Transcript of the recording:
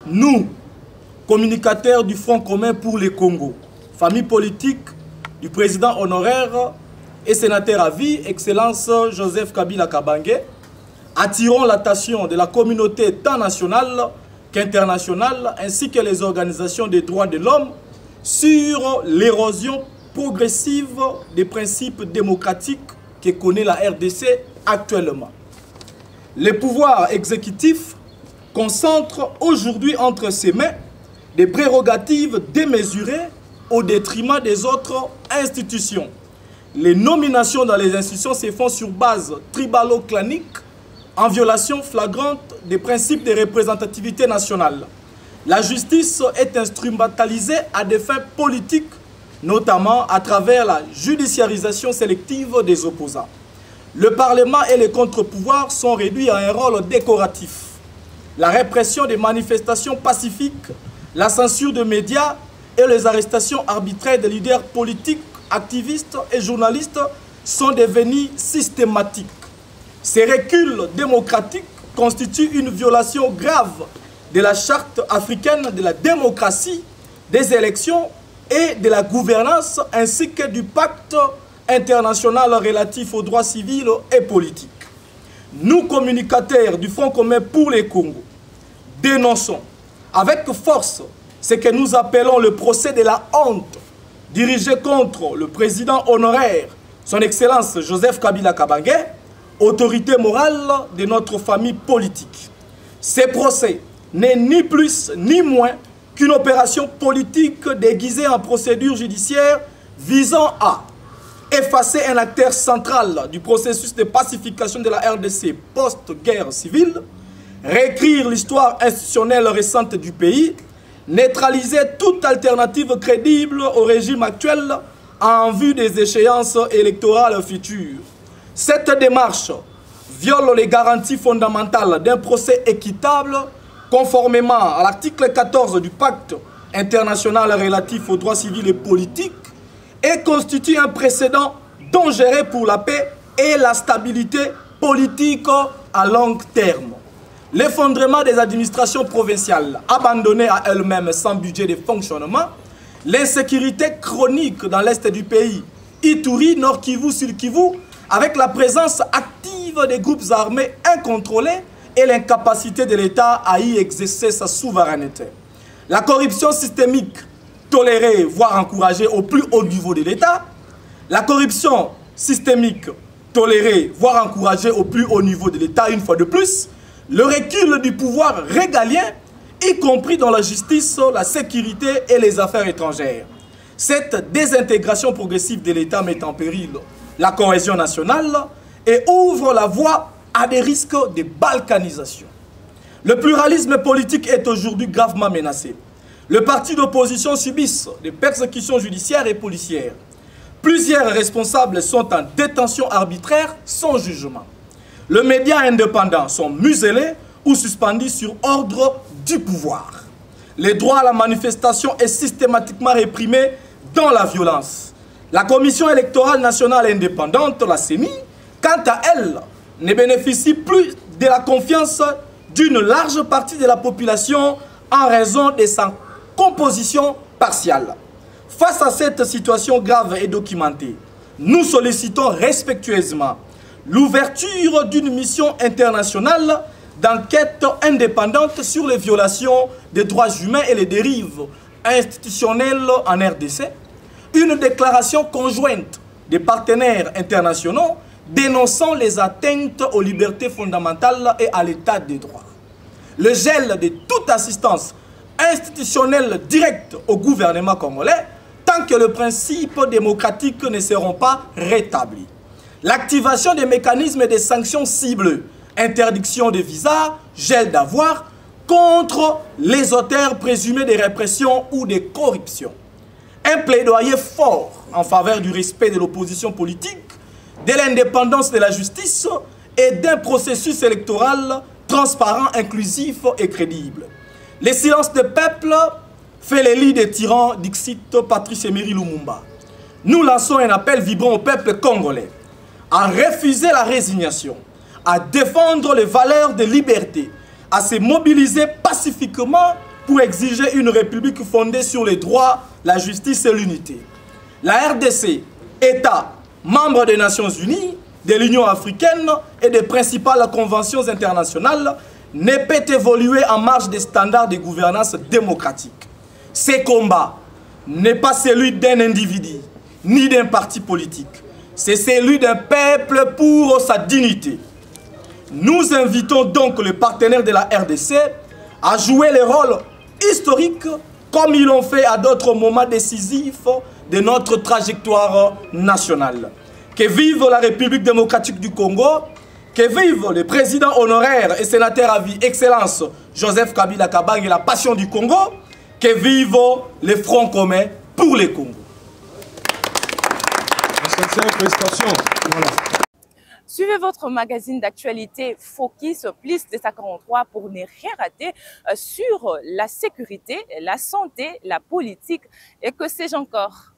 Nous, communicateurs du Front commun pour les Congo, famille politique du président honoraire et sénateur à vie, Excellence Joseph Kabila Kabange, attirons l'attention de la communauté tant nationale qu'internationale ainsi que les organisations des droits de l'homme sur l'érosion progressive des principes démocratiques que connaît la RDC actuellement. Les pouvoirs exécutifs concentrent aujourd'hui entre ses mains des prérogatives démesurées au détriment des autres institutions. Les nominations dans les institutions se font sur base tribalo-clanique en violation flagrante des principes de représentativité nationale. La justice est instrumentalisée à des fins politiques, notamment à travers la judiciarisation sélective des opposants. Le Parlement et les contre-pouvoirs sont réduits à un rôle décoratif. La répression des manifestations pacifiques, la censure de médias et les arrestations arbitraires de leaders politiques, activistes et journalistes sont devenus systématiques. Ces reculs démocratiques constituent une violation grave de la charte africaine de la démocratie, des élections et de la gouvernance, ainsi que du pacte international relatif aux droits civils et politiques. Nous, communicateurs du Front commun pour les Congo, dénonçons avec force ce que nous appelons le procès de la honte dirigé contre le président honoraire, son Excellence Joseph Kabila Kabange, autorité morale de notre famille politique. Ce procès n'est ni plus ni moins qu'une opération politique déguisée en procédure judiciaire visant à effacer un acteur central du processus de pacification de la RDC post-guerre civile, réécrire l'histoire institutionnelle récente du pays, neutraliser toute alternative crédible au régime actuel en vue des échéances électorales futures. Cette démarche viole les garanties fondamentales d'un procès équitable conformément à l'article 14 du pacte international relatif aux droits civils et politiques et constitue un précédent dangereux pour la paix et la stabilité politique à long terme. L'effondrement des administrations provinciales abandonnées à elles-mêmes sans budget de fonctionnement, l'insécurité chronique dans l'est du pays, Ituri, Nord Kivu, Sud Kivu, avec la présence active des groupes armés incontrôlés et l'incapacité de l'État à y exercer sa souveraineté. La corruption systémique tolérée, voire encouragée au plus haut niveau de l'État, la corruption systémique tolérée, voire encouragée au plus haut niveau de l'État une fois de plus, le recul du pouvoir régalien, y compris dans la justice, la sécurité et les affaires étrangères. Cette désintégration progressive de l'État met en péril la cohésion nationale et ouvre la voie à des risques de balkanisation. Le pluralisme politique est aujourd'hui gravement menacé. Les partis d'opposition subissent des persécutions judiciaires et policières. Plusieurs responsables sont en détention arbitraire sans jugement. Les médias indépendants sont muselés ou suspendus sur ordre du pouvoir. Le droit à la manifestation est systématiquement réprimé dans la violence. La Commission électorale nationale indépendante, la CENI, quant à elle, ne bénéficie plus de la confiance d'une large partie de la population en raison de sa composition partielle. Face à cette situation grave et documentée, nous sollicitons respectueusement l'ouverture d'une mission internationale d'enquête indépendante sur les violations des droits humains et les dérives institutionnelles en RDC, une déclaration conjointe des partenaires internationaux dénonçant les atteintes aux libertés fondamentales et à l'état des droits. Le gel de toute assistance institutionnelle directe au gouvernement congolais tant que les principes démocratiques ne seront pas rétablis. L'activation des mécanismes et des sanctions ciblées, interdiction de visas, gel d'avoirs, contre les auteurs présumés de répression ou de corruption. Un plaidoyer fort en faveur du respect de l'opposition politique, de l'indépendance de la justice et d'un processus électoral transparent, inclusif et crédible. Le silence du peuple fait les lits des tyrans, dixit Patrice Emery Lumumba. Nous lançons un appel vibrant au peuple congolais à refuser la résignation, à défendre les valeurs de liberté, à se mobiliser pacifiquement pour exiger une république fondée sur les droits, la justice et l'unité. La RDC, État, membre des Nations Unies, de l'Union africaine et des principales conventions internationales, ne peut évoluer en marge des standards de gouvernance démocratique. Ce combat n'est pas celui d'un individu, ni d'un parti politique. C'est celui d'un peuple pour sa dignité. Nous invitons donc les partenaires de la RDC à jouer le rôle historique comme ils l'ont fait à d'autres moments décisifs de notre trajectoire nationale. Que vive la République démocratique du Congo, que vive le président honoraire et sénateur à vie, Excellence Joseph Kabila Kabange et la passion du Congo, que vive le Front commun pour le Congo. Voilà. Suivez votre magazine d'actualité Focus plus 243 pour ne rien rater sur la sécurité, la santé, la politique et que sais-je encore.